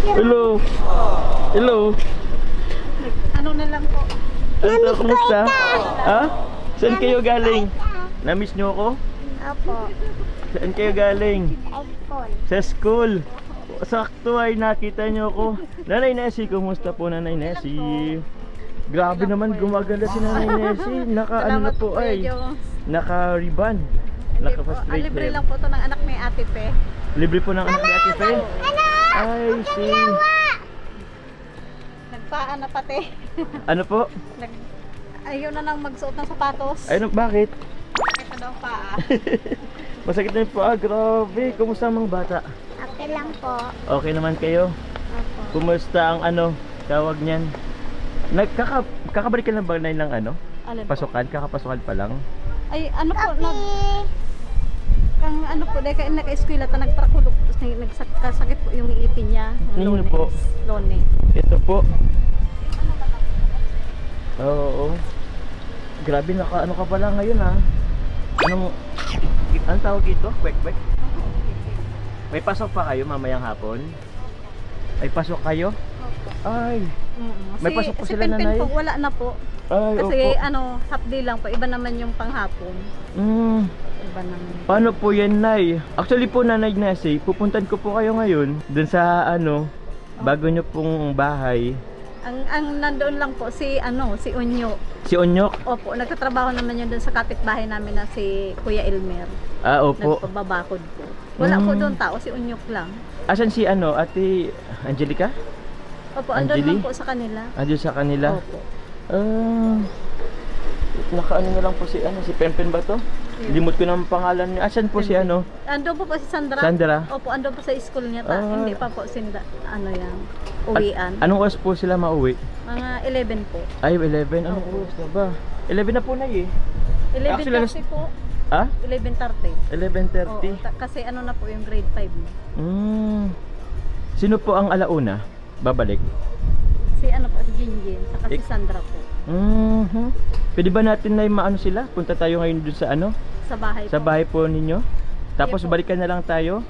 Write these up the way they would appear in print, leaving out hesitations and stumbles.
Hello. Hello. Ano na lang po. Ano, kumusta? Ha? Saan kayo galing? Na-miss nyo ako? Opo. Saan kayo galing? iPhone. Sa school. Sakto ay nakita nyo ako. Nanay Nessie, kumusta po Nanay Nessie? Grabe naman gumaganda si Nanay Nessie. Naka ano na po ay. Naka-ribbon. Naka-straight Libre hair. lang po to ng anak ni Ate Pe. Libre po ng anak ni Ate Fe. Ay, see. Nagpaan na pati. Ano po? Ayaw na nang magsuot ng sapatos. Ayun, bakit? Ito daw paa. Masakit na yung paa, grabe. Kumusta ang mga bata? Okay lang po. Okay naman kayo? Opo. Kumusta ang ano, tawag niyan? Kakabalik ka na ba ng ano? Alin po? Pasukan? Kakapasukan pa lang? Ay, ano po, kang ano po, dahil naka-eskwela ta nagtrakulog, nagsakit po yung ipin niya. Ano po? Lunes. Ito po. Oo. Grabe, ano ka pala ngayon ha? Anong tawag dito? Kwek-kwek? May pasok pa kayo mamayang hapon? May pasok kayo? Ay, may pasok po sila, Pinpin Nanay? po, wala na po. ay, Kasi opo. ano, half day lang po. Iba naman yung panghapon. Iba naman. Paano po yan, Nay? Actually po, Nanay Nessie, pupuntan ko po kayo ngayon dun sa ano, bago nyo pong bahay. Ang nandoon lang po si si Unyo. Si Onyok? Opo, nagtatrabaho naman yun doon sa kapitbahay namin na si Kuya Elmer. Ah, opo. Nagpababakod po. Wala po Mm. doon tao, si Unyok lang. Asan si ano, Ate Angelica? Opo, andun Angeli? lang po sa kanila. Andun sa kanila? Opo. Nakaano na lang po si ano, si Pempen ba to? Yun. Limot ko ng pangalan niya. Asan po si Pempen. ano? Andun po si Sandra. Sandra? Opo, andun po sa school niya. Ah. Hindi pa po yan, uwian. Anong oras po sila mauwi? Mga 11 po. Ay, 11. Anong Oo. oras na ba? 11 na po na eh. 11:30 po. Ah? 11:30. 11:30. Oo, kasi ano na po yung grade 5 mo. Sino po ang alauna? Babalik? Si ano po, si Jinjin, saka si Sandra po. Pwede ba natin na maano sila? Punta tayo ngayon dun sa ano? Sa bahay Sa po. bahay po ninyo? Tapos Sige po. balikan na lang tayo?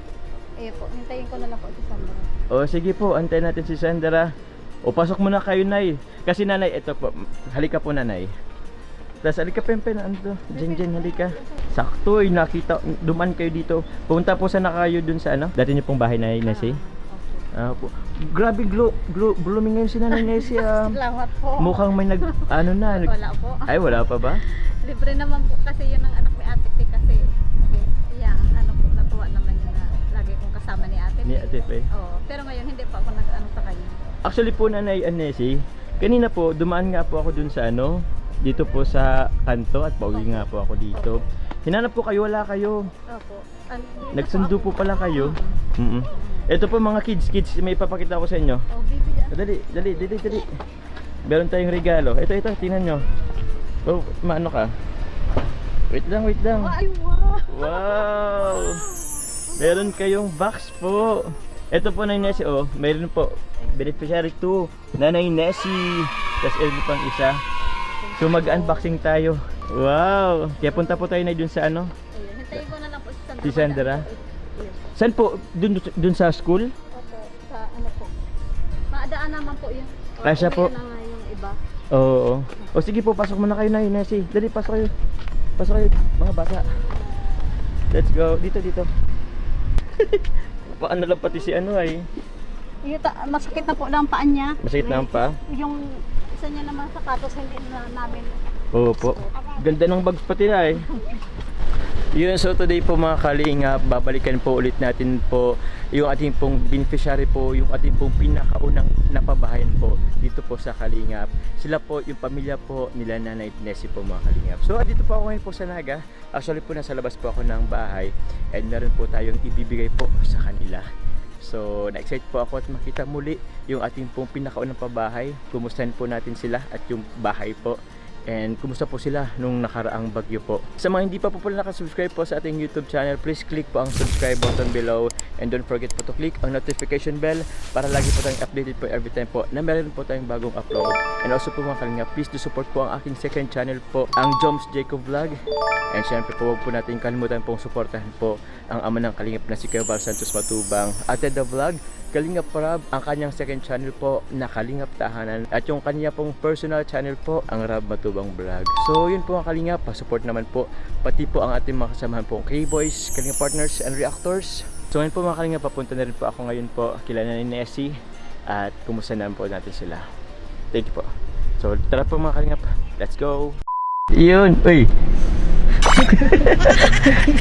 Eh po, hintayin ko na lang po si Sandra. O sige po, antayin natin si Sandra. O pasok muna kayo, Nay. Kasi Nanay, ito po. Halika po, Nanay. Tapos halika, Pempen. Ano? Jen, halika. Sakto, nakita. Duman kayo dito. Pumunta po sana kayo dun sa ano? Dati niyo pong bahay, Nanay Nessie. Po. Grabe, blooming ngayon si Nanay Nessie. Salamat po. Mukhang may Wala po. Ay, wala pa ba? Libre naman po kasi yun ang anak ni Ate P kasi yeah, ano po, natuwa naman yun na lagi kong kasama ni Ate P. Ni Ate P. Oo, pero ngayon hindi pa ako nag-ano sa kanya. Actually po, Nanay Nessie, kanina po, dumaan nga po ako dun sa ano, dito po sa kanto at pauwi nga po ako dito. Hinanap ko kayo, wala kayo. Opo. Nagsundo po pala kayo. Ito po mga kids, may ipapakita ko sa inyo. Oh, baby. Dali. Meron tayong regalo. Ito, tingnan nyo. Oh, maano ka? Wait lang. Ay, wow. Wow! Meron kayong box po. Ito po, Nanay Nessie, oh. Meron po. Beneficiary 2. Nanay Nessie. Tapos ito pang isa. So mag-unboxing tayo. Wow! Kaya punta po tayo na dun sa ano? Ayun, hintayin ko na lang po si Sandra. Si Sandra? Yes. Saan po? Dun sa school? Opo, sa ano po. Maadaan naman po yun. Kasya po. Umayan na nga yung iba. Oo. O sige po, pasok muna kayo, Nanay Nessie. Dali, pasok kayo. Pasok kayo, mga bata. Let's go. Dito. Paano lang pati si ano ay? Masakit na po lang paan niya. Masakit na ang paa? Yung isa niya naman sapatos hindi na namin. Opo. Ganda ng bags pati na eh. Yun, so today po mga kalingap, babalikan po ulit natin po yung ating pong beneficiary po, yung ating pong pinakaunang napabahayan po dito po sa Kalingap. Sila po yung pamilya po nila Nanay Nessie po mga kalingap. So dito po ako ngayon po sa Naga. Actually po nasa labas po ako ng bahay and meron po tayong ibibigay po sa kanila. So na-excite po ako at makita muli yung ating pong pinakaunang pabahay. Kumustahin po natin sila at yung bahay po. And kumusta po sila nung nakaraang bagyo po. Sa mga hindi pa po pala nakasubscribe po sa ating YouTube channel, please click po ang subscribe button below. And don't forget po to click ang notification bell para lagi po tayong updated po every time po na meron po tayong bagong upload. And also po mga kalingap, please do support po ang aking second channel po, ang Joms Jacob Vlog. And syempre po huwag po natin kalimutan pong suportahan po ang ama ng kalingap na si Kuya Val Santos Matubang, Ate The Vlog, Kalingap Rab, ang kanyang second channel po na Kalingap Tahanan, at yung kanya pong personal channel po, ang Rab Matubang Vlog. So yun po ang kalingap, pa-support naman po pati po ang ating mga kasamahan po, K-Boys, Kalingap Partners and Reactors. So ngayon po mga kalingap, papunta na rin po ako ngayon po kila Nanay Nessie at kumusta naman po natin sila. Thank you po. So tara po mga kalingap, let's go! Yun! Uy!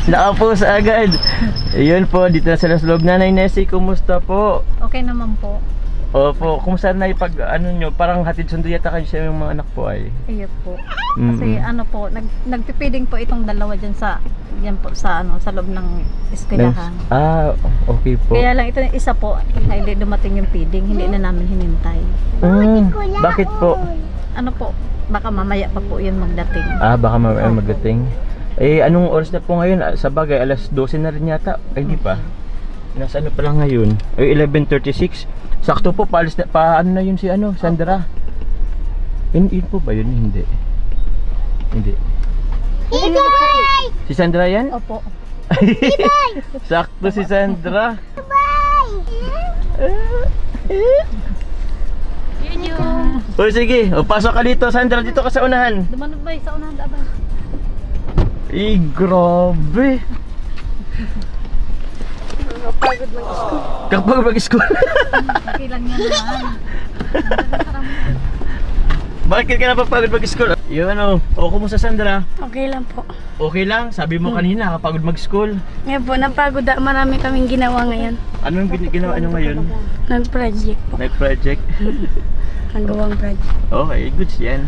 Nakapos agad. Ayun po, dito na sila sa loob. Nanay Nessie, kumusta po? Okay naman po. Opo, kumusta na pag ano nyo, parang hatid sundo yata kayo sa yung mga anak po ay. Iyo po. Kasi ano po, nagpipiding po itong dalawa dyan sa sa loob ng eskwelahan. Okay po. Kaya lang ito yung isa po, hindi dumating yung feeding, hindi na namin hinintay. Bakit po? Ano po, baka mamaya pa po yun magdating. Baka mamaya magdating. Eh, anong oras na po ngayon? Sa bagay, alas 12 na rin yata. Ay, hindi pa. Nasa ano pa lang ngayon? Ay, 11:36. Sakto po, paalis na, ano na yun si Sandra? Yun po ba yun? Hindi. Hindi. Ibay! Si Sandra yan? Opo. Sakto si Sandra. Ibay! Yun yun. O sige, pasok ka dito Sandra, dito ka sa unahan. Dumanod ba sa unahan ba? Grabe. Pagod mag-school. Kapag mag-school. Okay lang yan naman. Bakit ka napapagod mag-school? Yun kumusta Sandra? Okay lang po. Okay lang? Sabi mo kanina, kapagod mag-school. Ngayon po, napagod. Marami kaming ginawa ngayon. Anong ginawa nyo ngayon? Nag-project po. Night project? Nagawang project. Okay, goods yan.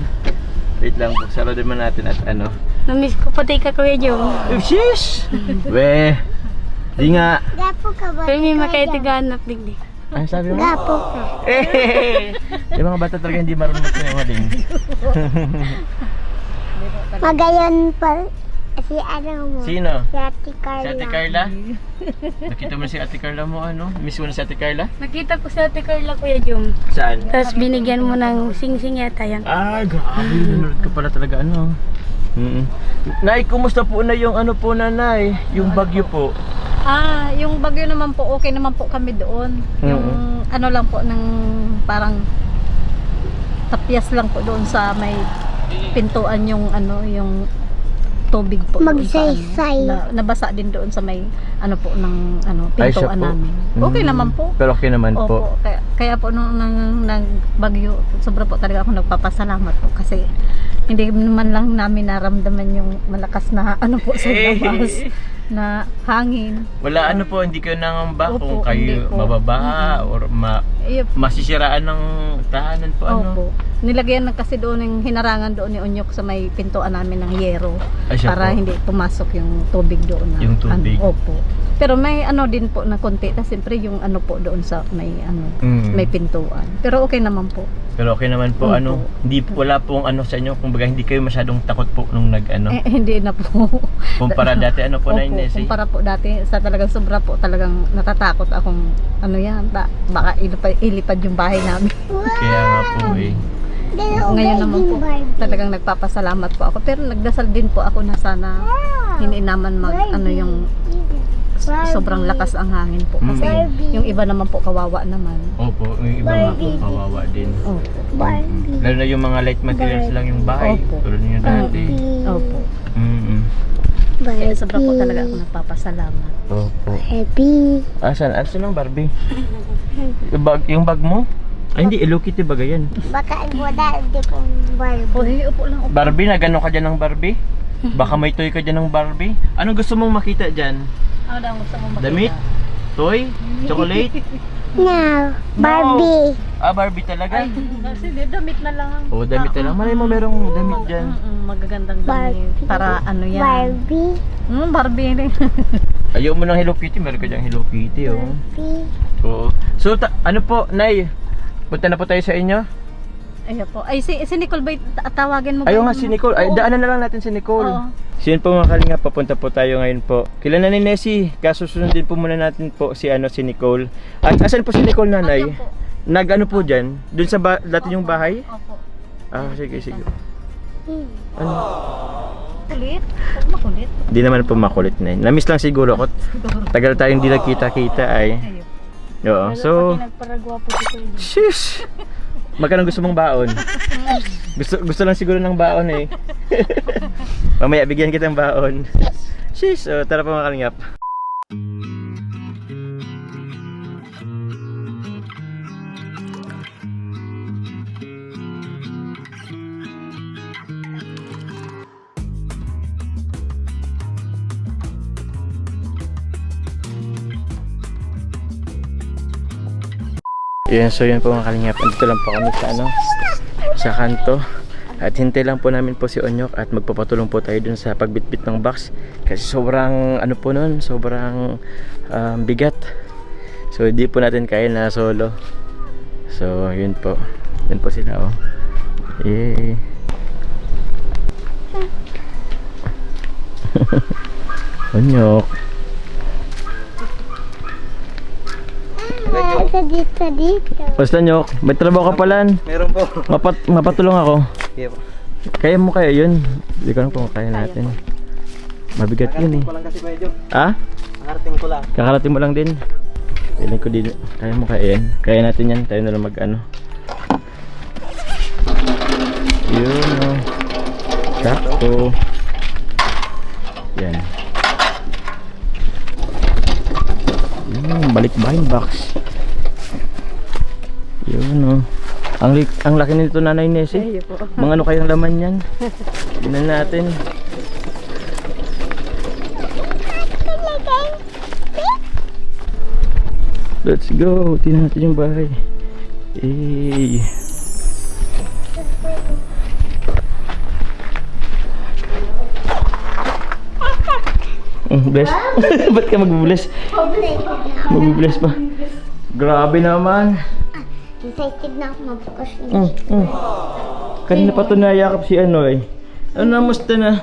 Wait lang po, saro din man natin at Namiss ko pati ka, Kuya Jom. Shish! We, di nga. Gapo ka ba? Pero may makaitighanap digdi. Ano sabi mo? Gapo ka. Yung mga bata talaga hindi marunong sinungaling. Magayon pa si mo. Sino? Si Ate Carla. Si Ate Carla? Nakita mo si Ate Carla mo Miss mo na si Ate Carla? Nakita ko sa Ate Carla, Kuya Jom. Saan? Tapos binigyan mo ng sing-sing yata yan. Grabe. Nanonood ka pala talaga Nay, kumusta po na yung po Nay? Yung bagyo po. Yung bagyo naman po, okay naman po kami doon. Yung lang po, ng parang tapyas lang po doon sa may pintuan yung yung tubig po. Magsaysay. Nabasa din doon sa may ng Ay, siya pintuan po. namin. Okay naman po. Pero okay naman po. Opo, kaya po nung nagbagyo, sobra po talaga ako nagpapasalamat po kasi hindi naman lang namin naramdaman yung malakas na po sa labas na hangin. Wala po, hindi kayo nangamba Opo, kung kayo hindi po. mababaha or masisiraan ng tahanan po Opo. Nilagyan na kasi doon yung hinarangan doon ni Onyok sa may pintuan namin ng yero Ay, siya para po. hindi pumasok yung tubig doon. Yung tubig. Opo. Pero may din po na konti na siyempre yung po doon sa may may pintuan. Pero okay naman po. Pero okay naman po, Opo. hindi wala pong sa inyo, kumbaga hindi kayo masyadong takot po nung Hindi na po. kumpara dati Opo, na Nessie? kumpara po dati sa talagang sobra po talagang natatakot akong baka ilipad yung bahay namin. Kaya nga po Ngayon naman po talagang nagpapasalamat po ako pero nagdasal din po ako na sana hindi naman yung sobrang lakas ang hangin po kasi yung iba naman po kawawa naman. Opo, yung iba nga po kawawa din. Opo. Lalo na yung mga light materials lang yung bahay. Opo. Tulad nyo dati. Opo. Kaya sobra po talaga ako nagpapasalamat. Opo. Happy. Asan ang Barbie? Yung bag mo? Ay hindi, Hello Kitty baga yan. Baka wala di pong Barbie. Upo lang. Upo. Barbie, nagano ka dyan ng Barbie? Baka may toy ka dyan ng Barbie? Anong gusto mong makita dyan? Ano daw gusto mo makita? Damit? Toy? Chocolate? No. Barbie. Barbie talaga? Kasi damit na lang. Damit na lang. Malay mo merong damit dyan. Magagandang damit. Para yan. Barbie. Barbie rin. Ayaw mo ng Hello Kitty, meron ka dyang Hello Kitty Barbie. Oo. So, ano po, Nay? Punta na po tayo sa inyo? Ayun po. Ay, si Nicole ba, tawagin mo ba? Ayaw nga yung- si Nicole. Ay, Oo. daanan na lang natin si Nicole. Oo. So yun po mga kalinga, papunta po tayo ngayon po. Kailan na ni Nessie? Kasusundin po muna natin po si Nicole. At asan po si Nicole, nanay? Ayun po. Nag-ano po dyan? Doon sa dati yung bahay? Opo. Ah, sige. Ano? Kulit? Huwag makulit. Di naman po makulit na yun. Namiss lang siguro ako. Tagal tayong di nagkita-kita ay. Ayun. Oo. So, Nagparagwa po si Kuya Jom. shish! Magkano gusto mong baon? Gusto lang siguro ng baon eh. Mamaya bigyan kitang baon. Shish! Oh, tara pa mga kalingap. Yan, so yun po mga kalingap. Andito lang po kami sa sa kanto. At hintay lang po namin po si Onyok at magpapatulong po tayo dun sa pagbitbit ng box. Kasi sobrang ano po nun, sobrang bigat. So hindi po natin kaya na solo. So yun po. Yun po sila oh. Yay. Onyok. Nasa dito. Basta Nyok, may trabaho ka pala. Meron po. Mapatulong ako. Sige po. Kaya mo kaya yun? Hindi ko alam kung kaya natin. Mabigat yun eh. Nakarating ko lang kasi medyo. Ah? Nakarating ko lang. Kakarating mo lang din. Piling ko din. Kaya mo kaya yan. Kaya natin yan. Tayo na lang mag ano. Yun o. Sakto. Yan. Balik behind box. Yun o. Ang laki nito Nanay Nessie. Mga ano kayang laman yan? Tingnan natin. Let's go. Tingnan natin yung bahay. Eh. Bless. Ba't ka magbubless? Magbubless pa. Grabe naman. Excited na ako magbukas Kanina pa ito nayakap si ano eh. Ano, namusta na?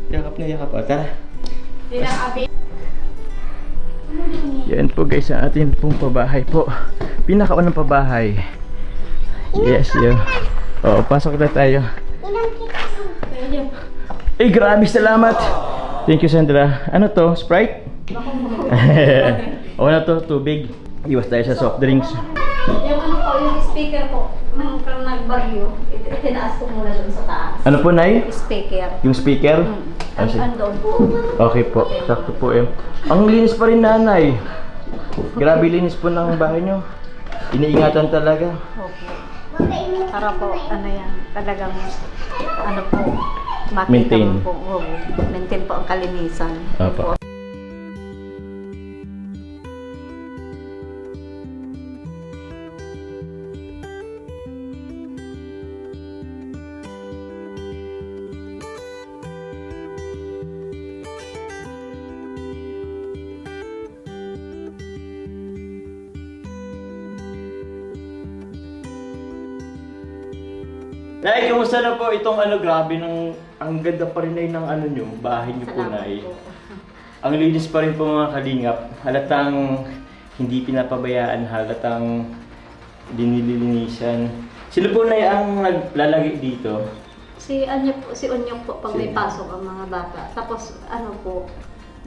Yakap na yakap. Tara. Yan po guys ang ating pong pabahay po. Pinakaunang pabahay. Yes, yun. Oo, pasok na tayo. Eh, grabe, salamat. Thank you, Sandra. Ano to? Sprite? O na to, tubig. Iwas tayo sa soft drinks. Yung ano po, yung speaker po, nung nagbagyo, itinaas ko muna doon sa taas. Ano po, Nay? Speaker. Yung speaker? Ah, sige. Andun po. Okay po, sakto po eh. Ang linis pa rin, Nanay. Grabe linis po ng bahay nyo. Iniingatan talaga. Opo. Para po, ano yan, talagang, ano po, makita Maintain. mo po, maintain po ang kalinisan. Opo. Nay, kumusta na po itong ano, grabe ng, ang ganda pa rin ay ng ano nyo, bahay nyo po, Salamat Nay. po. Ang linis pa rin po mga kalingap. Halatang hindi pinapabayaan, halatang dinilinisan. Sino po na ang naglalagay dito? Si Onyok po, pag may pasok ang mga bata. Tapos, ano po,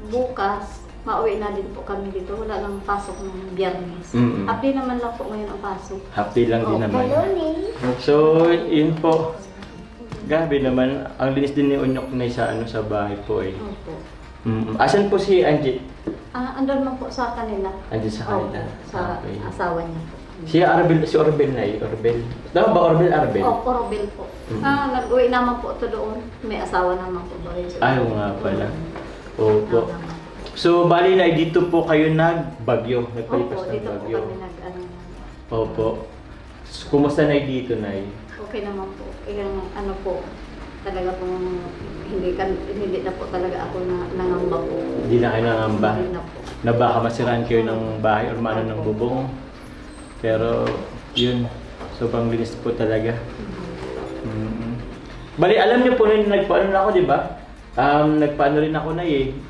bukas, mauwi na din po kami dito. Wala lang pasok ng Biyernes. Mm-mm. Update naman lang po ngayon ang pasok. Half day lang din Oh, naman. So, yun po. Grabe naman. Ang linis din ni Onyok na sa, ano, sa bahay po eh. Opo. Asan po si Angie? Andun man po sa kanila. Angie sa kanila. Opo, sa Okay. asawa niya po. Si Orbel na eh. Orbel. Tama ba Orbel? Arbel? Opo, Robel po. Nag-uwi naman po ito doon. May asawa naman po ba yun? Ayaw nga pala. Opo. So, bali na dito po kayo nagbagyo. Nagpalipas Opo, ng dito po bagyo. kami nag-ano. Opo. Kumusta na dito, Nay? Okay naman po. Yung ano po, talaga pong hindi na po talaga ako nangamba po. Hindi na kayo nangamba. Hindi na po. Na baka masiraan kayo ng bahay or mano ng bubong. Pero yun, sobrang linis po talaga. Bali, alam niyo po na nagpaano na ako, di ba? Nagpaano rin ako na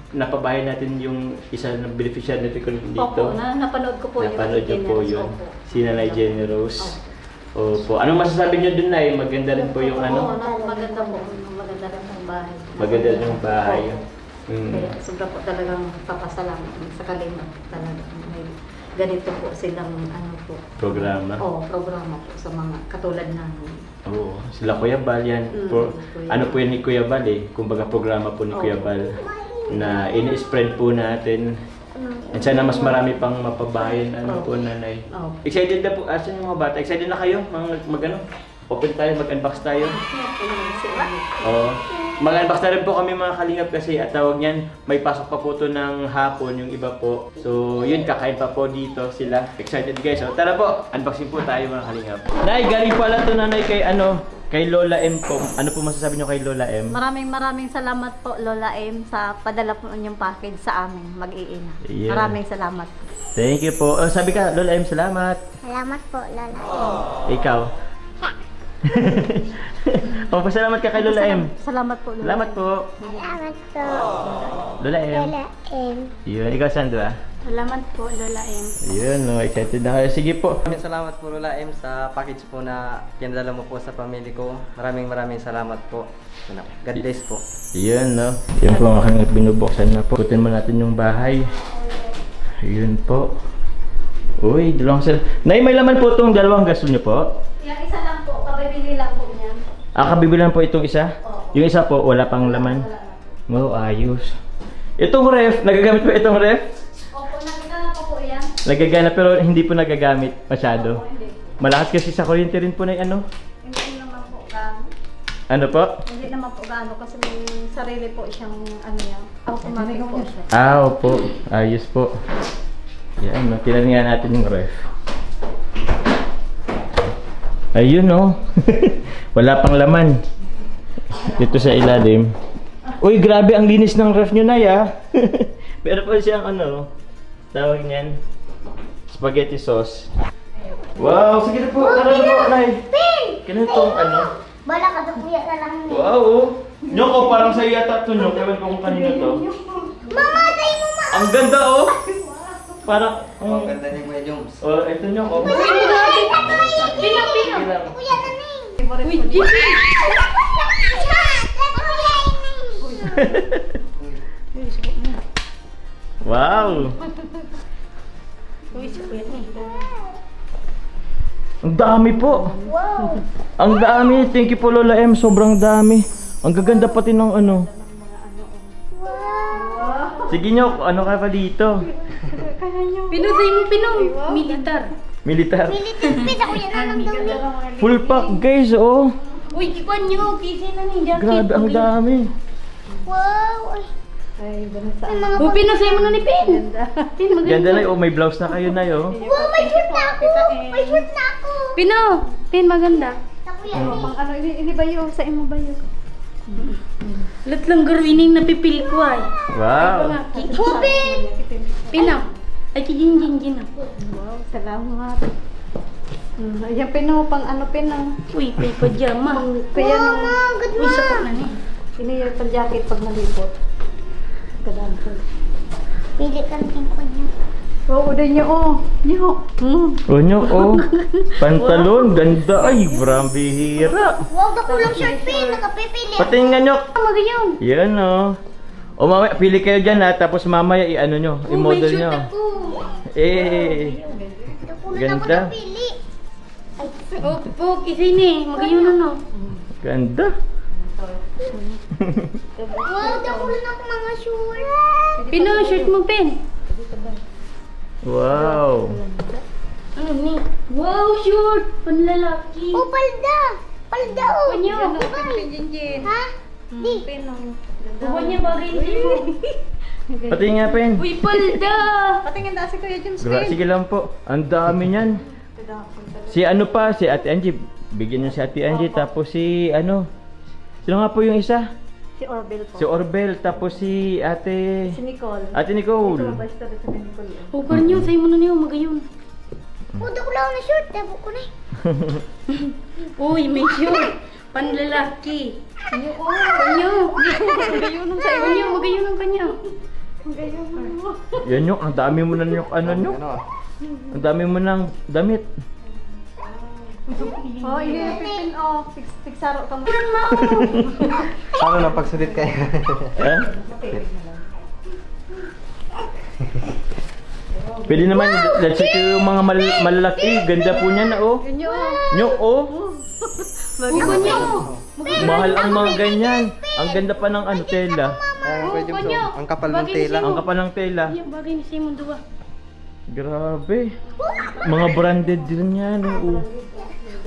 napabahay natin yung isa ng beneficiary natin ko dito. Opo, napanood ko po Napanood niyo po yun. Opo. Si Nanay Jenny Rose. Opo. Anong masasabi niyo dun, Nay? Maganda rin po yung ano? Maganda po. Maganda rin ang bahay. Maganda rin yung bahay. Kaya sobra po talagang papasalamat sa Kalingap talaga. May ganito po silang ano po. Programa. Programa po sa mga katulad namin. Oo. Sila Kuya Bal yan. Kuya Ano po yan ni Kuya Bal Kumbaga programa po ni Kuya Bal na ini-spread po natin. At sana mas marami pang mapabayan po, Nanay. Excited na po, asan yung mga bata? Excited na kayo? Open tayo, mag-unbox tayo. Oo. Mag-unbox na rin po kami mga kalingap kasi at tawag niyan, may pasok pa po to ng hapon yung iba po. So yun, kakain pa po dito sila. Excited guys. So tara po, unboxing po tayo mga kalingap. Nay, galing pala to, Nanay, kay Lola M po. Ano po masasabi niyo kay Lola M? Maraming salamat po Lola M sa padala po ninyong package sa amin mag-iina. Yeah. Maraming salamat. Thank you po. Sabi ka, Lola M, salamat. Salamat po, Lola. Ikaw? Pasalamat ka kay Lola M. Salamat po Lola. Salamat po. Salamat po, Lola M. Lola M. Yun, ikaw Sandra. Salamat po, Lola M. Yun, excited na kayo. Sige po. Maraming salamat po Lola M sa package po na pinadala mo po sa pamilya ko. Maraming salamat po. God bless po. Yun, no. Yun po ang aking binubuksan na po. Putin mo natin yung bahay. Yun po. Uy, dalawang sel. Nay, may laman po itong dalawang gasto nyo po. Yung isa lang po, kabibili lang po niyan. Kabibilan po itong isa? Yung isa po, wala pang laman. Oh, ayos. Itong ref, nagagamit po itong ref? Opo, nagagana pa po yan. Nagagana pero hindi po nagagamit masyado. Hindi. Malakas kasi sa kuryente rin po na ano. Hindi naman po gaano. Ano po? Hindi naman po gaano kasi may sarili po siyang ano yan. Automatic po siya. Opo. Ayos po. Yan, no. Tingnan nga natin yung ref. Ayun, no. Wala pang laman. Dito sa ilalim. Uy, grabe ang linis ng ref nyo, Nay, ah. Pero po siyang ano, tawag niyan, spaghetti sauce. Wow, sige na po. Tara na po, Nay. Ganun tong ano. Bala ka sa kuya na lang. Wow, oh. Nyok, oh, parang sa'yo yata ito, Nyok. Ewan ko kung kanina to. Mama, tayo mo ma. Ang ganda, oh. Parang, Ang ganda ni Kuya Jones. oh, ito Nyok, oh. Pino. lang. Kuya na ning. Uy, Jimmy! Wow. Uy, si Kuya ni. Ang dami po. Wow. Ang dami. Thank you po, Lola M. Sobrang dami. Ang gaganda pati ng ano. Wow. Sige Nyok, ano ka pa dito? Pinusay mo, Pinong! Militar. Militar. Militin pizza kuya na lang daw ni. Full pack, guys, oh. Uy, ikuan nyo! Kisi na ni jacket. Grabe, ang dami. Wow. Ay, ganun sa May mga Uy, pinusay mo na ni Pin! Pin, maganda. Ganda na, oh. May blouse na kayo na, oh. Wow, may shirt na ako. May shirt na ako. Pino! Pin, maganda. Sa kuya ni. pang ano, ini ba yun? Sa imo ba yun? Lat lang garwining napipil ko ay. Wow. Pupin. Pino! Ay, kijing-jing-jing na. Wow, salamat. Ayan, Pino, pang ano, Pino. Uy, may pajama. Kaya Wow, nung ma, good Uy, ma. sakot na ni. piniyo pang jacket pag nalipot. Kadaan ko. Pili ka rin ko niya. Oo, din niyo, oh. Niyo. Oh, Nyok, oh. Pantalon, ganda. Ay, brambihira. Wow, dakulang shirt pin. Nakapipili. Patingin nga, Nyok. Ano magayon? Yan, oh. O mamaya, pili kayo dyan, ha. Tapos mamaya, i-ano nyo, Oh, may i-model shoot nyo. ako. Eh. Dakulang ako Ganda. napili. Opo, kisi ni. Magayon na no. Ganda. Wow, dakulang ako mga shirt. Pino, shirt mo, Pin. Wow. Ano ni? Wow, short! Panlalaki. Oh, palda. Palda, oh. Panyo. Jinjin. Ha? Di. Pino. Buwan niya ba rin mo? Patingin nga, Pen. Uy, palda! Patingin na si Kuya James. Sige lang po. Ang dami niyan. Si ano pa, si Ate Angie. Bigyan niyo si Ate Angie. Tapos si ano. Sino nga po yung isa? Si Orbel po. Si Orbel, tapos si ate... Si Nicole. Ate Nicole. Ito ba story sa Nicole? O, parang yun, sa'yo mo na niyo, magayon. Udah ko lang na short. Dabo ko na. Uy, may short. Panlalaki. Kanyo. Kanyo. Magayon nung sa Kanyo, magayon ang kanya. Yan yung, ang dami mo na yung ano nyo. Ang dami mo ng damit. Oh, hindi na pipin. Oh, pigsaro ka mo. Paano na pagsulit kayo? Eh? Pwede naman, let's say yung mga malalaki, ganda po niyan oh. Ganyo. Nyo oh. Kanyo. Mahal ang mga ganyan. Ang ganda pa ng ano, tela. Ay, pwede mo. Kanyo. Ang kapal ng Bagay ni tela. Ang kapal ng tela. Yung bagay ni Simon Dua. Grabe. Mga branded din yan oh.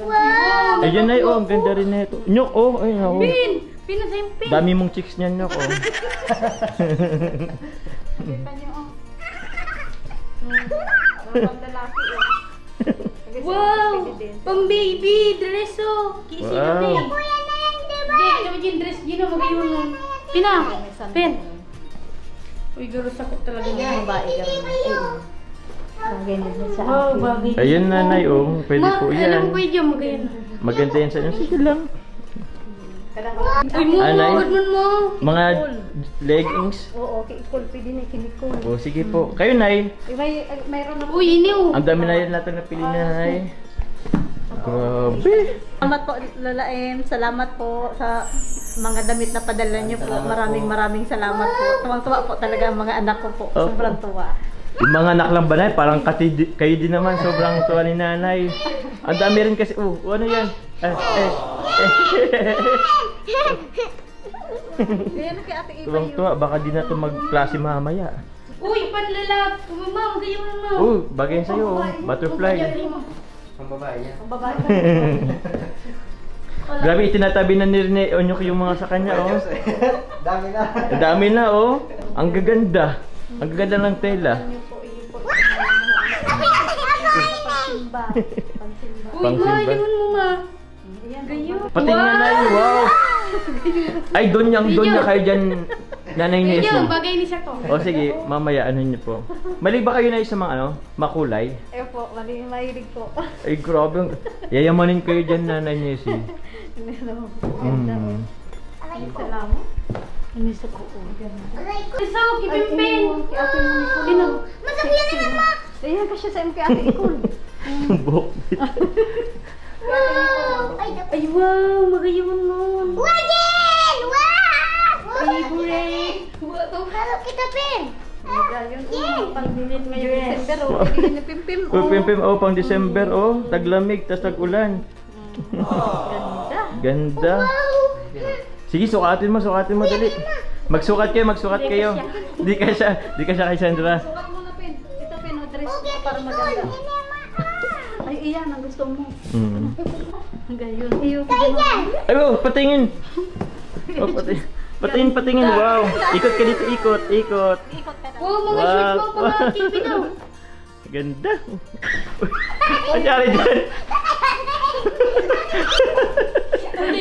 Wow. Ayan ay oh, ang ganda rin nito. Nyo oh, ay oh. Pin! Pin na sa'yo, pin! Dami mong chicks niyan Nyok oh. Wow! Pang baby! Dreso! Kisi na, Wow. pin! Jay, ano ba yung dress? Gino, magayon nun. Pina! Pen! Uy, garos ako talaga niya. Babae ka rin. Bagay na din sa Wow, bagay. Ayun nanay oh, pwede po Alam yan. ko yun, magayon. Maganda yan sa inyo. Sige lang. Uy mo, Anay? good mo! Mga leggings. Oo, kay Nicole. Pwede na kay Nicole. Oh, sige po. Kayo nay, Mayroon na Uy, iniw! ang dami na yan natin napili na nay. Grabe. Salamat po, Lola M. Salamat po sa mga damit na padala niyo po. Maraming salamat po. Tuwang-tuwa po talaga ang mga anak ko po. Opo. Sobrang tuwa. Yung mga anak lang ba nay? Parang kayo din naman. Sobrang tuwa ni nanay. Ang dami rin kasi. Oh, ano yan? Ayan kay Ate Iba Tuwang tuwa. Baka di na ito magklase mamaya. Uy, panlalak! Mama, magayon mo! Oh, bagay sa'yo. Oh. Butterfly. Ang babae yan. Ang babae. Grabe, itinatabi na ni Rene Onyok yung mga sa kanya. Oh. Dami na. Ang dami na oh. Ang gaganda. Ang gaganda ng tela. Uy, Pang ma, silver. yun mo ma! Gayon! Pati nga nay, wow! Ay, doon niya kayo dyan, nanay Nessie. Gayon, bagay ni siya ko. O sige, mamaya ano niyo po. Mali ba kayo na sa mga ano, makulay? Ayun po, mahilig po. Ay, grabe. Yayamanin kayo dyan, nanay Nessie. Mm. Salamat. Ano sa ko? Aray ko. Isa, kipimpin! Kay Ate Nicole. Sino? Masakyan na naman ma. Ayan kasi sa kay Ate Nicole. Bok. Wow. Ay, dapat. Ay, wow! Magayon nun! Wagen! Wow. Favorite! Halo kita, Pin. Yun, pang-dilit ngayong December. Oh, pwede na pimpim. Oh, pimpim, oh, pang December, oh. Taglamig, tas tag-ulan. Ganda. Wow. Sige, sukatin mo, dali. Magsukat kayo. Di ka siya kay Sandra. Sukat mo na pin. Ito pin, o dress mo para maganda. Ay, iyan ang gusto mo. Mm. Gayon. Iyo. Ay, oh, patingin. Oh, patingin. Wow. Ikot ka dito, ikot. Ikot ka na. Wow, mga short mo, mga kipinaw! Ganda. Nangyari dyan?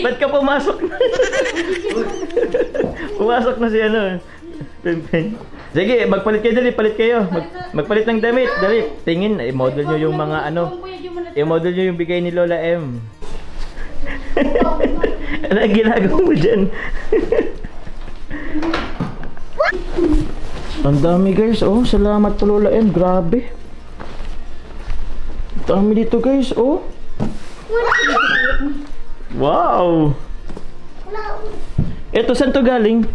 Ba't ka pumasok na? Pumasok na si ano. Pimpin. Sige, magpalit kayo dali, palit kayo. Magpalit ng damit, dali. Tingin, i-model nyo yung mga ano. I-model nyo yung bigay ni Lola M. Ano ang ginagawa mo dyan? Ang dami guys, oh. Salamat po Lola M, grabe. Ang dami dito guys, oh. Wow! Ito, saan to galing?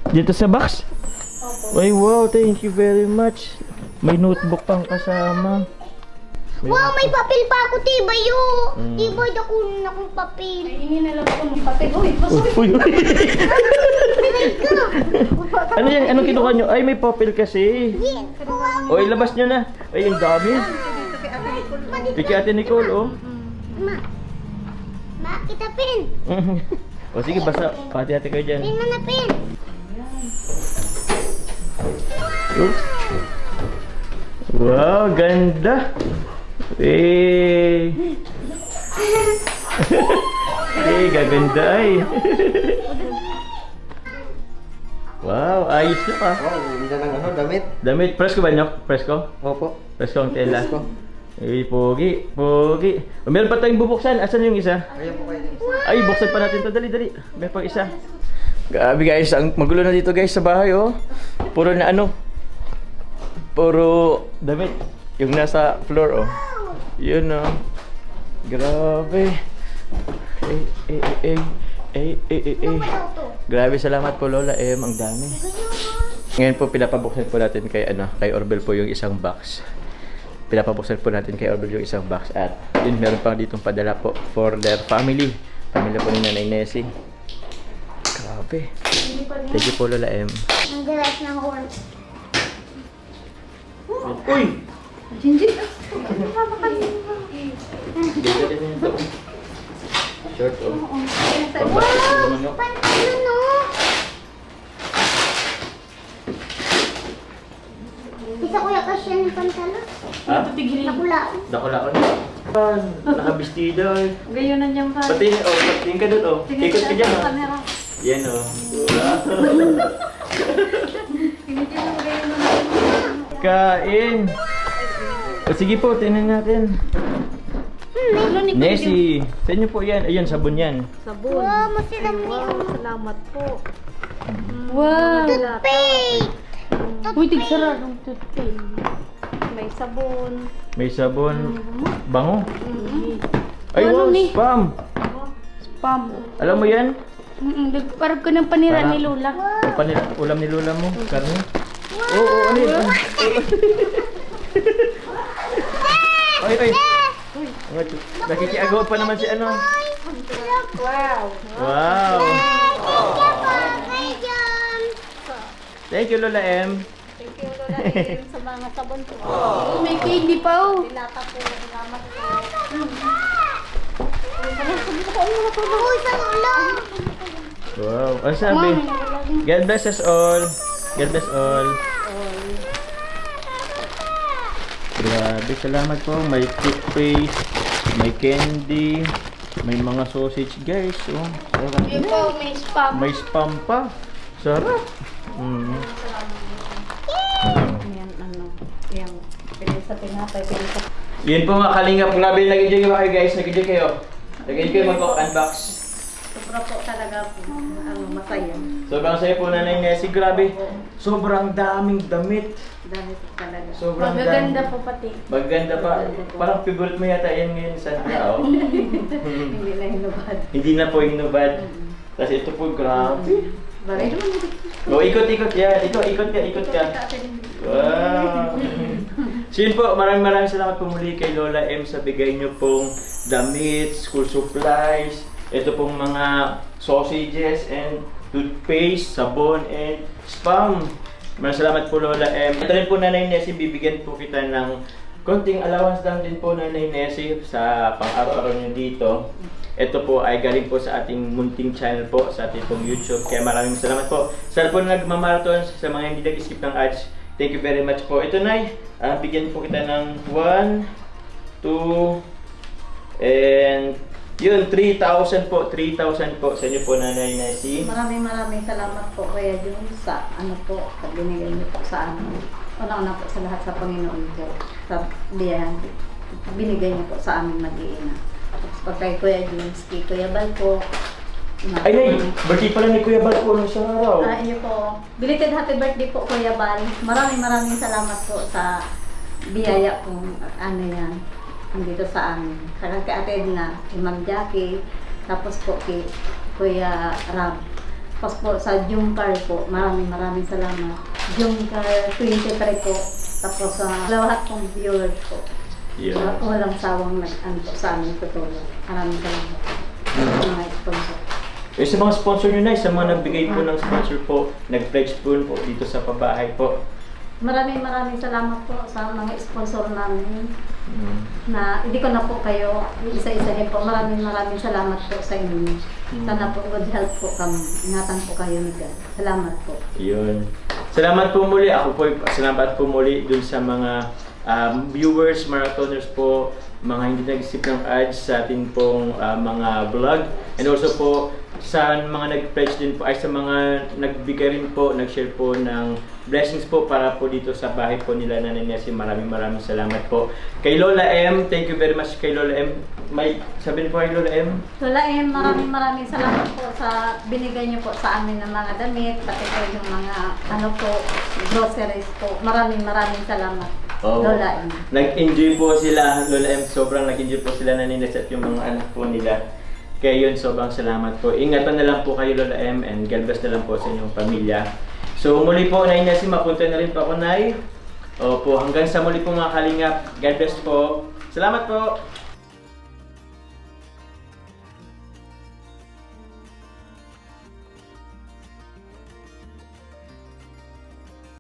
Dito sa box? Ay, wow, thank you very much. May notebook pang kasama. Wow, may papel pa ako, Tibay yun. Tibay, nakunin akong papel. Hingin na lang ako ng Papel. Uy, Uy, uy. Ano yan? Anong kinuha nyo? Ay, may papel kasi. O, ilabas nyo na. Ay, ang dami. Kay Ate Nicole, oh. Ma, kita, Pin. O, sige, basta. Pati-hati kayo dyan. Pin mo na, Pin. Oops. Wow, ganda. Eh. Eh, gaganda ay. Wow, ayos na ka. Wow, ganda ng ano, damit. Damit, presko ba Nyok? Presko? Opo. Presko ang tela. Presko. Ay, pogi, pogi. O, meron pa tayong bubuksan. Asan yung isa? Ayan po kayo. Ay, buksan pa natin to. Dali, dali. May pang isa. Grabe guys, ang magulo na dito guys sa bahay oh. Puro na ano. Puro damit. Yung nasa floor oh. Yun oh. Grabe. Grabe, salamat po Lola M. Ang dami. Ngayon po pinapabuksan po natin kay kay Orbel po yung isang box. Pinapabuksan po natin kay Orbel yung isang box at yun meron pa ditong padala po for their family. Pamilya po ni Nanay Nessie. Grabe. Thank you po Lola M. Ang galas ng horn. Uy! Hindi. Ganda din yun ito. Short oh. Wow! Pantalon no? Isa kuya kasi yung pantalon. Ha? Nakulaan. Nakula ko na. Nakabistida eh. Gayon na niyang pa. Pati, tingin ka doon oh. Ikot ka dyan oh. Camera. Yan oh. Kain! O sige po, tingnan natin. Nessie, sa inyo po yan. Ayun, sabon yan. Sabon. Wow, masilam niyo. Salamat po. Wow! Toothpaste. Uy, tigsara ng toothpaste. May sabon. May sabon. Bango. Ay, Ano wow, ni? spam. Spam. Alam mo yan? Parang ko ng panira Para- ni Lola. Ulam ni Lola mo, karne. Oo, ano yun? Ay, ay. Nakikiagaw pa naman si ano. Wow. Wow. Kay John. Thank you, Lola M. Thank you Lola M sa mga sabon po. Oh, may candy pa oh. Dilata po. Salamat po. Uy, sa ulam. Wow. Ano sabi? God bless us all. God bless all. Grabe, salamat po. May toothpaste, may candy, may mga sausage guys. Oh, sarap. Yun po, may spam. May spam pa. Sarap. Mm. Yan yung pili sa tinapay, pili sa Yun po mga kalingap. Grabe, nag-enjoy kayo guys. Nag-enjoy kayo. Nag-enjoy mag-unbox. sobra po talaga po. Masaya. Sobrang saya po Nanay Nessie. Grabe. Sobrang daming damit. Dahil po talaga. Sobrang Magaganda dami. po pati. Maganda pa. Parang favorite mo yata yan ngayon sa tao. Hindi na hinubad. Hindi na po hinubad. Tapos ito po, grabe. Bagay naman. O, ikot-ikot yan. Ikot ka. Wow. So yun po, maraming salamat po muli kay Lola M sa bigay niyo pong damit, school supplies, ito pong mga sausages and toothpaste, sabon and spam. Maraming salamat po Lola M. Ito rin po Nanay Nessie, bibigyan po kita ng konting allowance lang din po Nanay Nessie sa pang-araw-araw niyo dito. Ito po ay galing po sa ating munting channel po, sa ating pong YouTube. Kaya maraming salamat po. Sana po nagmamarathon sa mga hindi nag-skip ng ads. Thank you very much po. Ito Nay, bigyan po kita ng 1, 2, and yun, 3,000 po. 3,000 po sa inyo po Nanay Nessie. Maraming salamat po Kuya Jun sa ano po, sa binigay niyo po sa amin. Una-una po sa lahat sa Panginoon po. Sa biyahan, binigay niyo po sa amin mag-iina. Tapos pag kay Kuya Jun, kay Kuya Bal po. Ay, Nay, birthday pala ni Kuya Bal po nung isang araw. Inyo po. Belated happy birthday po Kuya Bal. Maraming salamat po sa biyaya kung ano yan. Dito sa amin. Kaya kay Ate Edna, kay Ma'am Jackie, tapos po kay Kuya Rab. Tapos po sa Jungkar po, maraming salamat. Jungkar 23 po. Tapos sa lahat pong viewers po. Yeah. Walang sawang nag-ano po sa amin tutulong. Maraming salamat po. Mga sponsor. Eh, sa mga sponsor nyo Nay, sa mga nagbigay po ng sponsor po, nag-pledge po dito sa pabahay po. Maraming salamat po sa mga sponsor namin. Na hindi ko na po kayo isa-isahin po. Maraming salamat po sa inyo. Sana po good health po kami. Ingatan po kayo ni God. Salamat po. Yun. Salamat po muli. Ako po, salamat po muli dun sa mga viewers, marathoners po mga hindi nag-isip ng ads sa atin pong mga vlog. And also po sa mga nag-pledge din po ay sa mga nagbigay rin po, nag-share po ng blessings po para po dito sa bahay po nila Nanay Nessie. Maraming salamat po. Kay Lola M, thank you very much kay Lola M. May sabihin po kay Lola M. Lola M, maraming salamat po sa binigay niyo po sa amin ng mga damit, pati po yung mga groceries po. Maraming salamat. Oo. Lola M. Nag-enjoy po sila, Lola M. Sobrang nag-enjoy po sila Nanay Nessie at yung mga anak po nila. Kaya yun, sobrang salamat po. Ingatan na lang po kayo Lola M and God bless na lang po sa inyong pamilya. So muli po, Nanay Nessie, mapunta na rin po ako, Nay. Opo, hanggang sa muli po mga kalingap. God bless po. Salamat po.